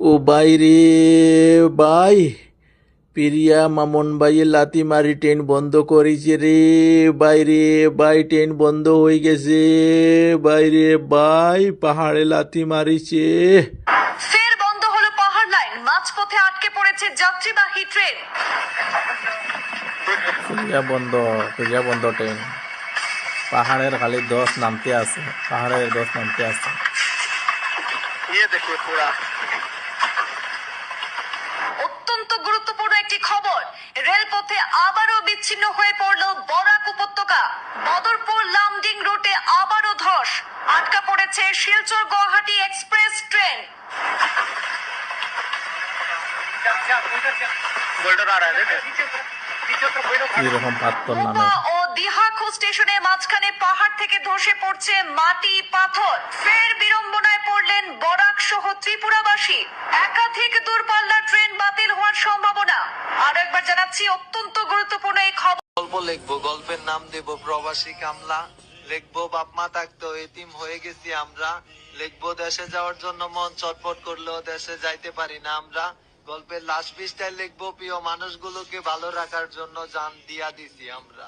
ও ভাই রে ভাই, প্রিয়া মামুন ভাইয়ের লাথি মারি ট্রেন বন্ধ করেছে রে ভাই রে ভাই, ট্রেন বন্ধ হয়ে গেছে ভাই রে ভাই, পাহাড়ে লাথি মারিছে। ফের বন্ধ হলো পাহাড় লাইন, মাঝপথে আটকে পড়েছে যাত্রীবাহী ট্রেন। প্রিয়া বন্ধ ট্রেন, পাহাড়ের খালি দশ নামতে আছে, পাহাড়ের দশ নামতে আছে। অত্যন্ত গুরুত্বপূর্ণ একটি খবর, রেলপথে আবারও বিচ্ছিন্ন হয়ে পড়ল বরাক উপত্যকা। বদরপুর লামডিং রুটে আবারও ধস, আটকা পড়েছে শিলচর গুয়াহাটি এক্সপ্রেস ট্রেন। এরকম পাত্তর নামে মোপা ও দিহাখু স্টেশনের মাঝখানে পাহাড় থেকে ধসে পড়ছে মাটি পাথর। ফের বিড়ম্বনায় পড়লেন বরাক সহ ত্রিপুরাবাসী। একাধিক দূরপাল্লার ট্রেন বাতিল হওয়ার সম্ভাবনা। আরো একবার জানাচ্ছি, অত্যন্ত গুরুত্বপূর্ণ এই খবর। গল্প লিখবো, গল্পের নাম দেব প্রবাসী কামলা। লিখবো বাপমা থাকতো এতিম হয়ে গেছি আমরা। লিখবো দেশে যাওয়ার জন্য মন চটপট করলেও দেশে যাইতে পারি না আমরা। গল্পের লাস্ট পৃষ্ঠায় লিখবো প্রিয় মানুষগুলোকে ভালো রাখার জন্য জান দিয়া দিছি আমরা।